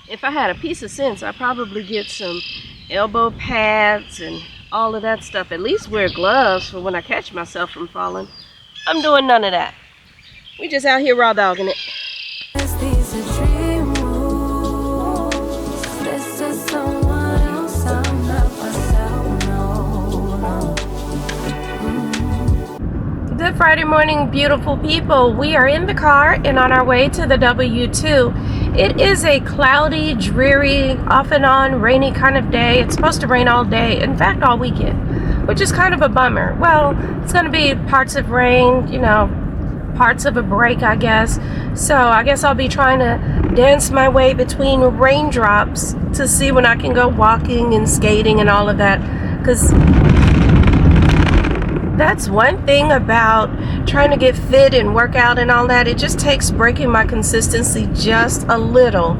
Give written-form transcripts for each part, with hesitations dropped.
If I had a piece of sense, I'd probably get some elbow pads and all of that stuff. At least wear gloves for when I catch myself from falling. I'm doing none of that. We just out here raw dogging it. Good Friday morning, beautiful people. We are in the car and on our way to the W2. It is a cloudy, dreary, off and on, rainy kind of day. It's supposed to rain all day, in fact, all weekend, which is kind of a bummer. Well, it's going to be parts of rain, you know, parts of a break, I guess. So I guess I'll be trying to dance my way between raindrops to see when I can go walking and skating and all of that, because that's one thing about trying to get fit and work out and all that. It just takes breaking my consistency just a little,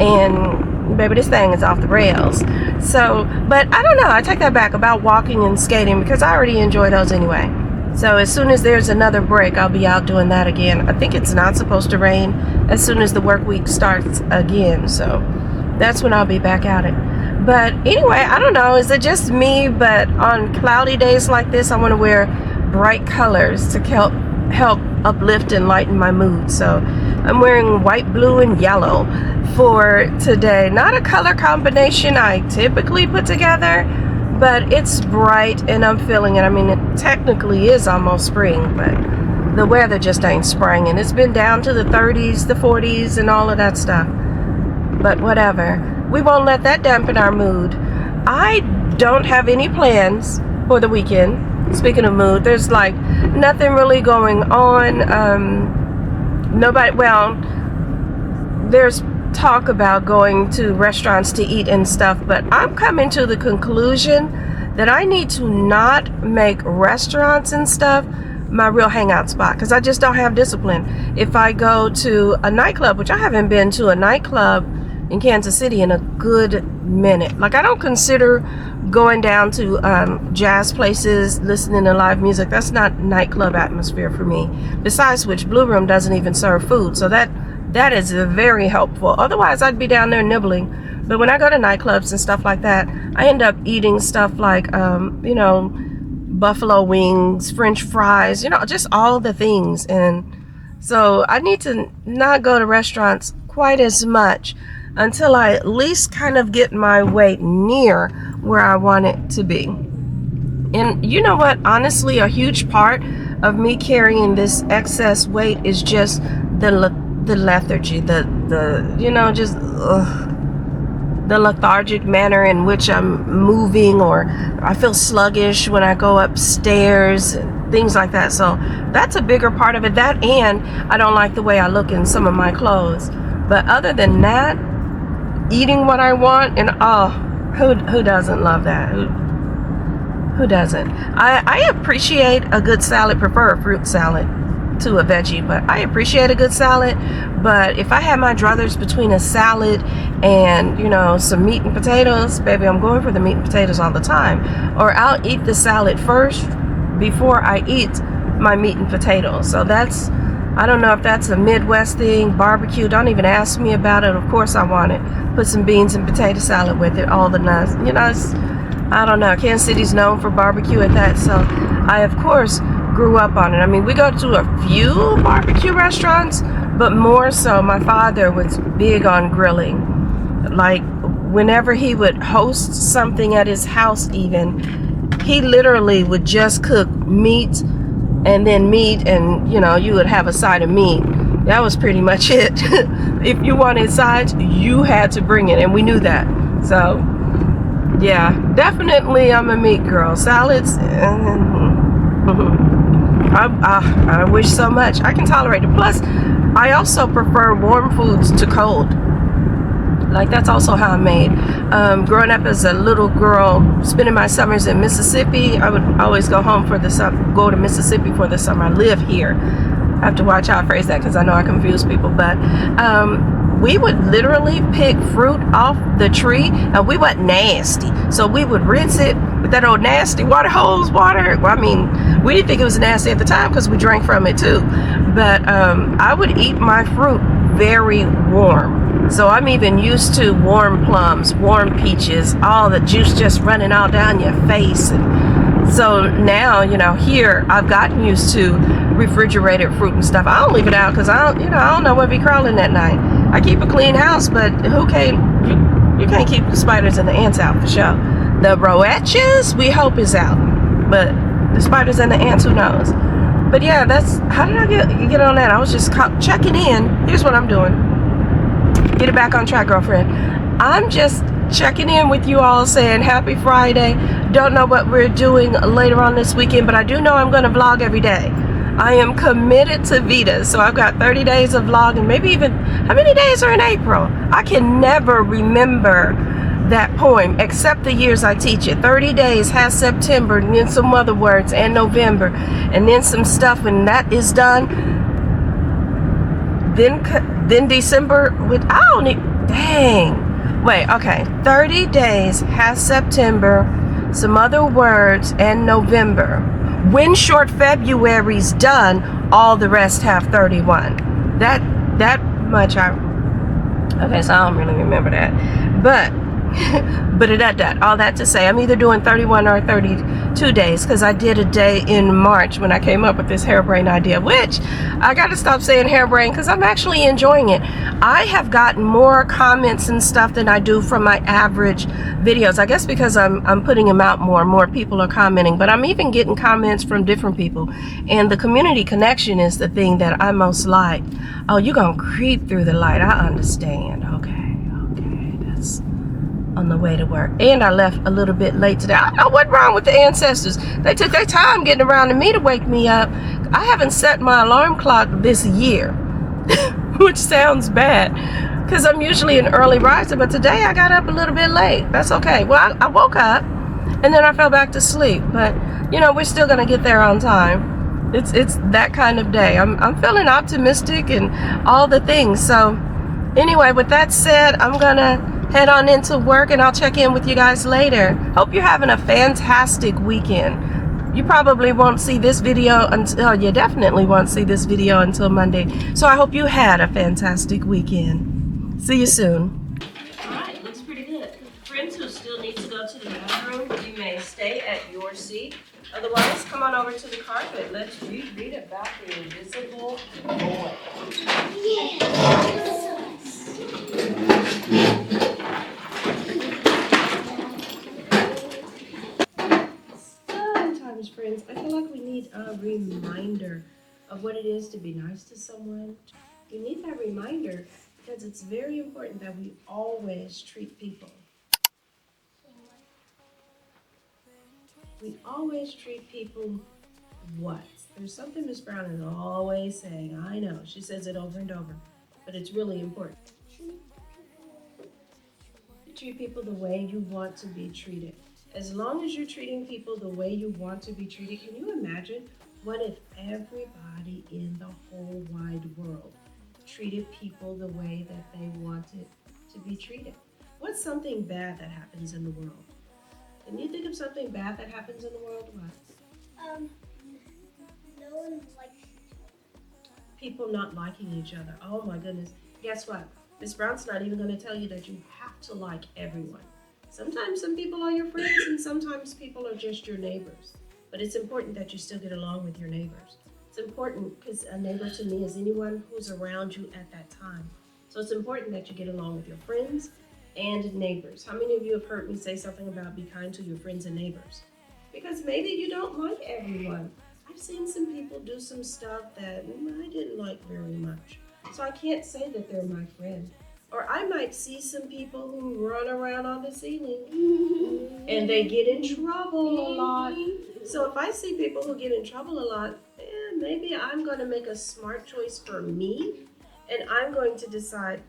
and baby, this thing is off the rails. So, but I don't know, I take that back about walking and skating because I already enjoy those anyway. So as soon as there's another break, I'll be out doing that again. I think it's not supposed to rain as soon as the work week starts again, so that's when I'll be back at it. But anyway, I don't know, is it just me? But on cloudy days like this, I want to wear bright colors to help uplift and lighten my mood. So I'm wearing white, blue, and yellow for today. Not a color combination I typically put together, but it's bright and I'm feeling it. I mean, it technically is almost spring, but the weather just ain't spring. And it's been down to the 30s, the 40s, and all of that stuff. But whatever. We won't let that dampen our mood. I don't have any plans for the weekend. Speaking of mood, there's like nothing really going on. There's talk about going to restaurants to eat and stuff, but I'm coming to the conclusion that I need to not make restaurants and stuff my real hangout spot, because I just don't have discipline. If I go to a nightclub, which I haven't been to a nightclub in Kansas City in a good minute. Like, I don't consider going down to jazz places, listening to live music. That's not nightclub atmosphere for me. Besides which, Blue Room doesn't even serve food, so that is very helpful. Otherwise, I'd be down there nibbling. But when I go to nightclubs and stuff like that, I end up eating stuff like, you know, buffalo wings, French fries, you know, just all the things. And so I need to not go to restaurants quite as much until I at least kind of get my weight near where I want it to be. And you know what? Honestly, a huge part of me carrying this excess weight is just the lethargy, the you know, just the lethargic manner in which I'm moving, or I feel sluggish when I go upstairs and things like that. So that's a bigger part of it. That, and I don't like the way I look in some of my clothes. But other than that, eating what I want, and who doesn't love that? Who doesn't? I appreciate a good salad, prefer a fruit salad to a veggie, but I appreciate a good salad. But if I had my druthers between a salad and, you know, some meat and potatoes, baby, I'm going for the meat and potatoes all the time. Or I'll eat the salad first before I eat my meat and potatoes. So that's, I don't know if that's a Midwest thing, barbecue, don't even ask me about it. Of course I want it. Put some beans and potato salad with it, all the nuts. You know, it's, I don't know, Kansas City's known for barbecue at that, so I, of course, grew up on it. I mean, we go to a few barbecue restaurants, but more so, my father was big on grilling. Like, whenever he would host something at his house even, he literally would just cook meat, and then meat, and you know, you would have a side of meat. That was pretty much it. If you wanted sides, you had to bring it, and we knew that. So yeah, definitely I'm a meat girl. Salads, I wish so much I can tolerate it. Plus, I also prefer warm foods to cold. Like, that's also how I'm made. Growing up as a little girl, spending my summers in Mississippi, I would always go home for the summer, go to Mississippi for the summer. I live here. I have to watch how I phrase that because I know I confuse people. But we would literally pick fruit off the tree, and we went nasty. So we would rinse it with that old nasty water hose water. Well, I mean, we didn't think it was nasty at the time because we drank from it too. But I would eat my fruit very warm. So I'm even used to warm plums, warm peaches, all the juice just running all down your face. And so now, here I've gotten used to refrigerated fruit and stuff. I don't leave it out because I don't know what be crawling that night. I keep a clean house, but you can't keep the spiders and the ants out for sure. The roaches, we hope is out, but the spiders and the ants, who knows? But yeah, how did I get on that? I was just checking in. Here's what I'm doing. Get it back on track, girlfriend. I'm just checking in with you all, saying happy Friday. Don't know what we're doing later on this weekend, but I do know I'm going to vlog every day. I am committed to V.E.D.A, so I've got 30 days of vlogging, maybe even, how many days are in April? I can never remember that poem except the years I teach it. 30 days has September, and then some other words, and November, and then some stuff. When that is done, then December with, I don't need, dang. Wait, okay. 30 days has September, some other words, and November. When short February's done, all the rest have 31. That much okay, so I don't really remember that. But all that to say, I'm either doing 31 or 32 days, because I did a day in March when I came up with this harebrained idea, which I got to stop saying harebrained because I'm actually enjoying it. I have gotten more comments and stuff than I do from my average videos. I guess because I'm putting them out more people are commenting, but I'm even getting comments from different people, and the community connection is the thing that I most like. Oh, you're gonna creep through the light, I understand. Okay, that's on the way to work. And I left a little bit late today. I don't know what's wrong with the ancestors. They took their time getting around to me to wake me up. I haven't set my alarm clock this year, which sounds bad because I'm usually an early riser, but today I got up a little bit late. That's okay. Well, I woke up and then I fell back to sleep, but we're still gonna get there on time. It's that kind of day. I'm feeling optimistic and all the things. So anyway, with that said, I'm gonna head on into work, and I'll check in with you guys later. Hope you're having a fantastic weekend. You probably won't see this video until, you definitely won't see this video until Monday. So I hope you had a fantastic weekend. See you soon. All right, looks pretty good. Friends who still need to go to the bathroom, you may stay at your seat. Otherwise, come on over to the carpet. Let's read about the invisible boy. Yes. Sometimes, friends, I feel like we need a reminder of what it is to be nice to someone. You need that reminder because it's very important that we always treat people. We always treat people what? There's something Miss Brown is always saying. I know, she says it over and over, but it's really important. You treat people the way you want to be treated. As long as you're treating people the way you want to be treated, can you imagine what if everybody in the whole wide world treated people the way that they wanted to be treated? What's something bad that happens in the world? Can you think of something bad that happens in the world? What? No one likes each other. People not liking each other. Oh my goodness. Guess what? Miss Brown's not even going to tell you that you have to like everyone. Sometimes some people are your friends and sometimes people are just your neighbors. But it's important that you still get along with your neighbors. It's important because a neighbor to me is anyone who's around you at that time. So it's important that you get along with your friends and neighbors. How many of you have heard me say something about be kind to your friends and neighbors? Because maybe you don't like everyone. I've seen some people do some stuff that I didn't like very much. So I can't say that they're my friend. Or I might see some people who run around on the ceiling and they get in trouble a lot. So if I see people who get in trouble a lot, maybe I'm going to make a smart choice for me and I'm going to decide,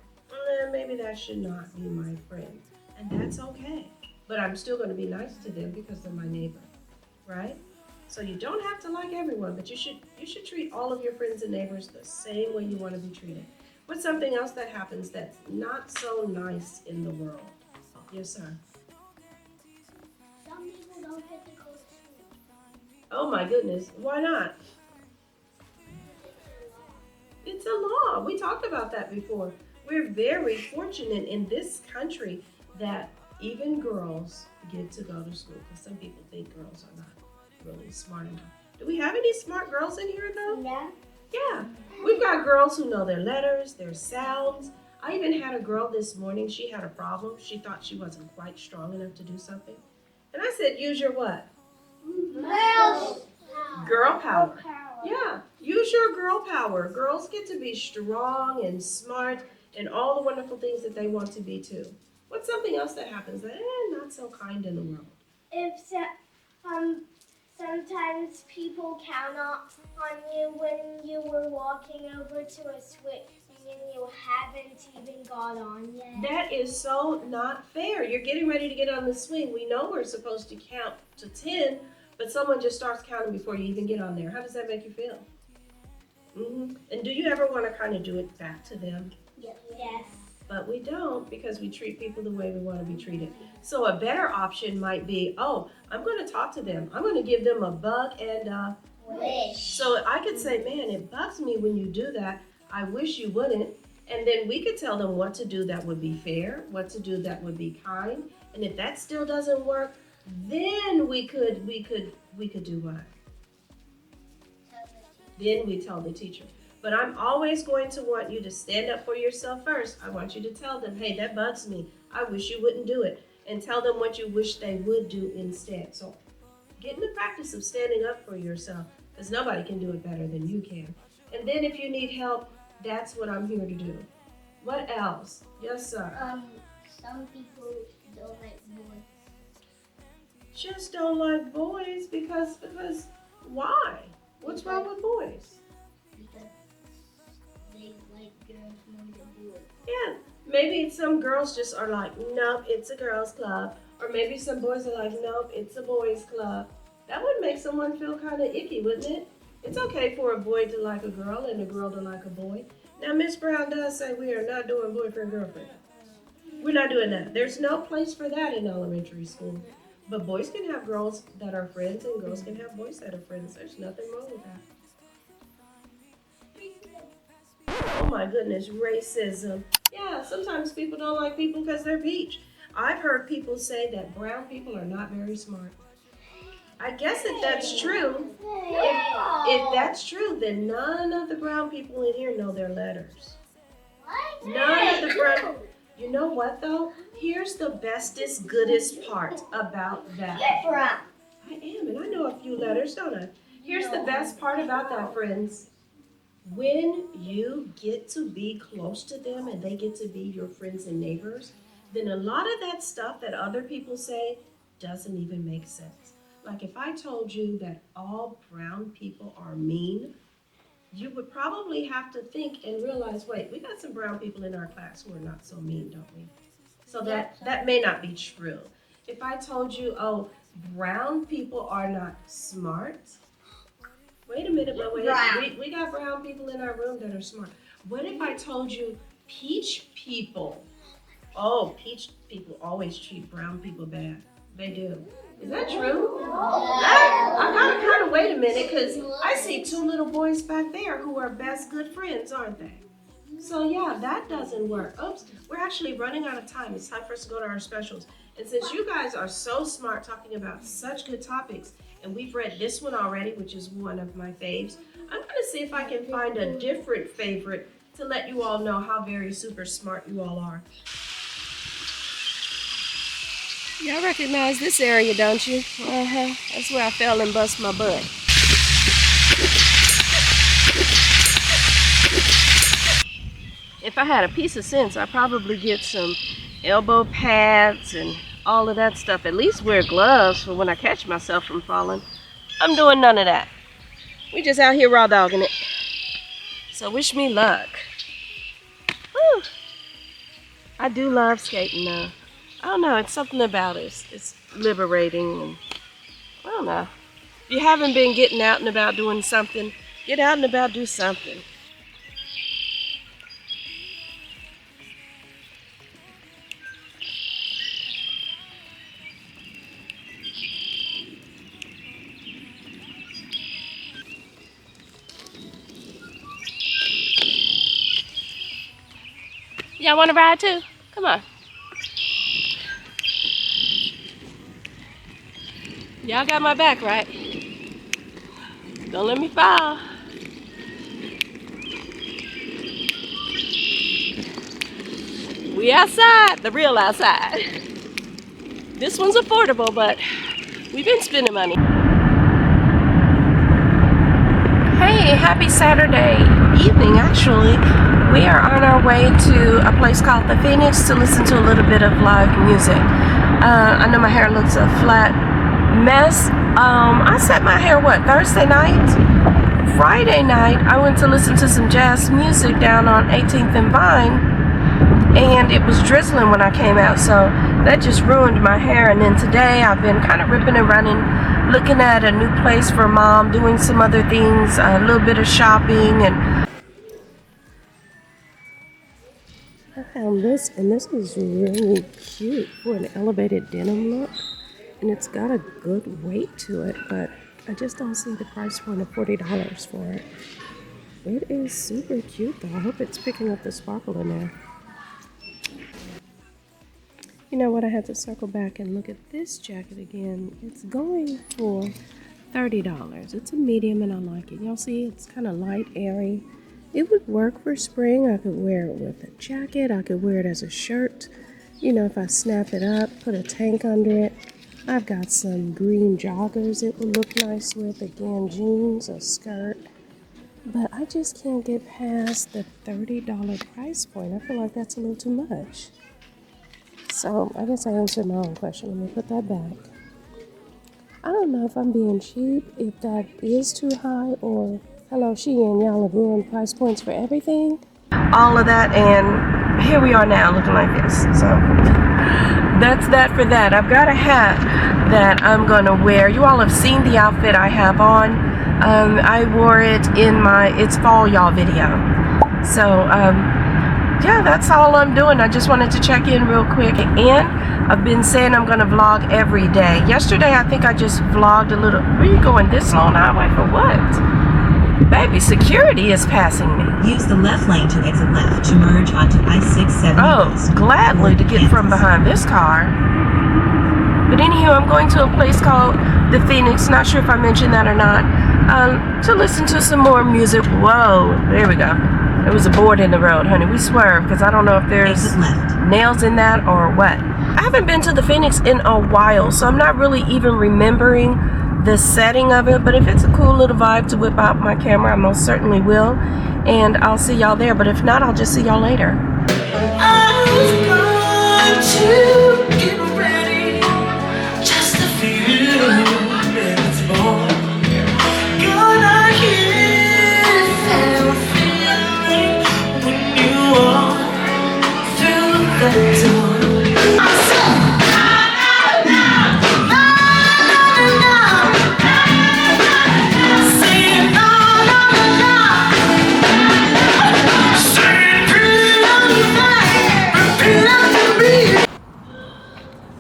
maybe that should not be my friend. And that's okay. But I'm still going to be nice to them because they're my neighbor, right? So you don't have to like everyone, but you should treat all of your friends and neighbors the same way you want to be treated. What's something else that happens that's not so nice in the world? Yes, sir. Some people don't get to go to school. Oh my goodness, why not? It's a law. We talked about that before. We're very fortunate in this country that even girls get to go to school, because some people think girls are not really smart enough. Do we have any smart girls in here though? Yeah. Yeah. We've got girls who know their letters, their sounds. I even had a girl this morning, she had a problem. She thought she wasn't quite strong enough to do something. And I said, use your what? Girl power. Yeah, use your girl power. Girls get to be strong and smart and all the wonderful things that they want to be too. What's something else that happens that not so kind in the world? If sometimes people count on you when you were walking over to a swing and you haven't even got on yet. That is so not fair. You're getting ready to get on the swing. We know we're supposed to count to 10, but someone just starts counting before you even get on there. How does that make you feel? And do you ever want to kind of do it back to them? Yes. But we don't, because we treat people the way we want to be treated. So a better option might be, oh, I'm going to talk to them. I'm going to give them a bug and a wish. So I could say, man, it bugs me when you do that. I wish you wouldn't. And then we could tell them what to do that would be fair, what to do that would be kind. And if that still doesn't work, then we could do what? Then we tell the teacher. But I'm always going to want you to stand up for yourself first. I want you to tell them, hey, that bugs me. I wish you wouldn't do it. And tell them what you wish they would do instead. So get in the practice of standing up for yourself, because nobody can do it better than you can. And then if you need help, that's what I'm here to do. What else? Yes, sir. Some people don't like boys. Just don't like boys because why? What's wrong with boys? Because they like girls more than boys. Yeah, maybe some girls just are like, nope, it's a girls' club. Or maybe some boys are like, nope, it's a boys' club. That would make someone feel kind of icky, wouldn't it? It's okay for a boy to like a girl and a girl to like a boy. Now, Miss Brown does say we are not doing boyfriend-girlfriend. We're not doing that. There's no place for that in elementary school. But boys can have girls that are friends and girls can have boys that are friends. There's nothing wrong with that. Oh my goodness, racism. Yeah, sometimes people don't like people because they're peach. I've heard people say that brown people are not very smart. I guess if that's true, if that's true, then none of the brown people in here know their letters. None of the brown. You know what though? Here's the bestest, goodest part about that. You're brown. I am, and I know a few letters, don't I? Here's the best part about that, friends. When you get to be close to them and they get to be your friends and neighbors, then a lot of that stuff that other people say doesn't even make sense. Like if I told you that all brown people are mean, you would probably have to think and realize, wait, we got some brown people in our class who are not so mean, don't we? So that may not be true. If I told you, oh, brown people are not smart. Wait a minute, but wait, we got brown people in our room that are smart. What if I told you peach people? Oh, peach people always treat brown people bad. They do. Is that true? I gotta kind of wait a minute, because I see two little boys back there who are best good friends, aren't they? So yeah, that doesn't work. Oops, we're actually running out of time. It's time for us to go to our specials. And since you guys are so smart talking about such good topics, and we've read this one already, which is one of my faves, I'm gonna see if I can find a different favorite to let you all know how very super smart you all are. Y'all recognize this area, don't you? That's where I fell and bust my butt. If I had a piece of sense, I'd probably get some elbow pads and all of that stuff. At least wear gloves for when I catch myself from falling. I'm doing none of that. We just out here raw dogging it. So wish me luck. Whew. I do love skating though. I don't know, it's something about it. It's liberating, and I don't know. If you haven't been getting out and about doing something, get out and about, do something. Y'all want to ride too? Come on. Y'all got my back, right? Don't let me fall. We outside, the real outside. This one's affordable, but we've been spending money. Hey, happy Saturday evening, actually. We are on our way to a place called the Phoenix to listen to a little bit of live music. I know my hair looks a flat mess. I set my hair, Thursday night? Friday night, I went to listen to some jazz music down on 18th and Vine, and it was drizzling when I came out, so that just ruined my hair. And then today I've been kind of ripping and running, looking at a new place for Mom, doing some other things, a little bit of shopping. And I found this, and this is really cute for an elevated denim look, and it's got a good weight to it, but I just don't see the price point of $40 for it. It is super cute though. I hope it's picking up the sparkle in there. You know what, I had to circle back and look at this jacket again. It's going for $30. It's a medium and I like it. Y'all see, it's kind of light, airy. It would work for spring. I could wear it with a jacket. I could wear it as a shirt. You know, if I snap it up, put a tank under it. I've got some green joggers it would look nice with. Again, jeans, a skirt. But I just can't get past the $30 price point. I feel like that's a little too much. So I guess I answered my own question. Let me put that back. I don't know if I'm being cheap, if that is too high, or hello Shein, y'all have ruined price points for everything. All of that, and here we are now looking like this. So that's that for that. I've got a hat that I'm gonna wear. You all have seen the outfit I have on. I wore it in my It's Fall Y'all video. So yeah, that's all I'm doing. I just wanted to check in real quick. And I've been saying I'm going to vlog every day. Yesterday, I think I just vlogged a little. Where are you going this long highway for what? Baby, security is passing me. Use the left lane to exit left to merge onto I-670. Oh, gladly to get from behind this car. But anyhow, I'm going to a place called the Phoenix. Not sure if I mentioned that or not. To listen to some more music. Whoa, there we go. There was a board in the road, honey. We swerved because I don't know if there's nails in that or what. I haven't been to the Phoenix in a while, so I'm not really even remembering the setting of it. But if it's a cool little vibe to whip out my camera, I most certainly will. And I'll see y'all there. But if not, I'll just see y'all later. I was going to get ready just a few minutes more. Gonna hit that feeling when you walk through the door.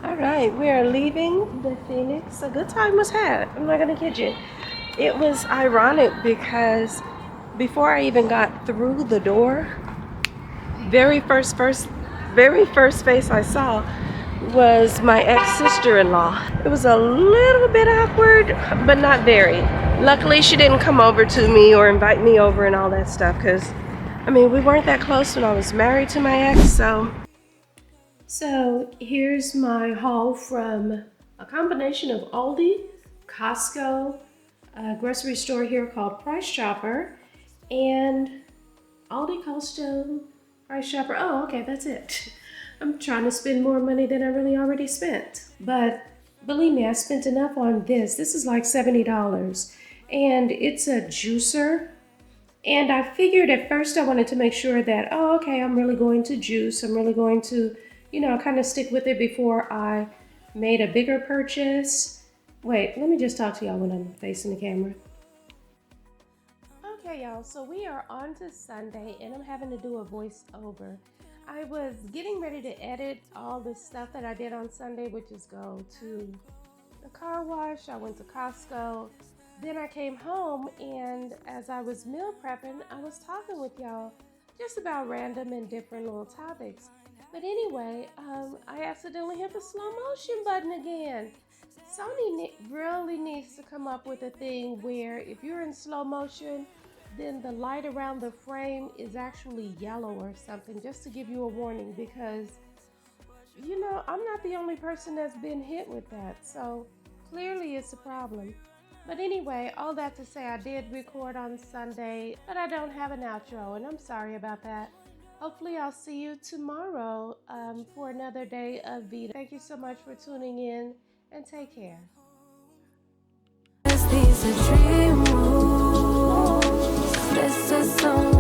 Alright, we are leaving the Phoenix. A good time was had. I'm not gonna kid you. It was ironic because before I even got through the door, very first face I saw was my ex-sister-in-law. It was a little bit awkward, but not very. Luckily, she didn't come over to me or invite me over and all that stuff because, I mean, we weren't that close when I was married to my ex, so. So here's my haul from a combination of Aldi, Costco, a grocery store here called Price Chopper, and Aldi, Costco, Price Chopper. Oh, okay, that's it. I'm trying to spend more money than I really already spent. But believe me, I spent enough on this. This is like $70. And it's a juicer. And I figured at first I wanted to make sure that, oh, okay, I'm really going to juice. I'm really going to, you know, kind of stick with it before I made a bigger purchase. Wait, let me just talk to y'all when I'm facing the camera. Okay, y'all, so we are on to Sunday and I'm having to do a voiceover. I was getting ready to edit all the stuff that I did on Sunday, which is go to the car wash. I went to Costco. Then I came home, and as I was meal prepping, I was talking with y'all just about random and different little topics. But anyway, I accidentally hit the slow motion button again. Sony really needs to come up with a thing where if you're in slow motion, then the light around the frame is actually yellow or something, just to give you a warning, because you know, I'm not the only person that's been hit with that, so clearly it's a problem. But anyway, all that to say, I did record on Sunday, but I don't have an outro, and I'm sorry about that. Hopefully I'll see you tomorrow for another day of V.E.D.A. Thank you so much for tuning in, and take care. These are dream moves. This is so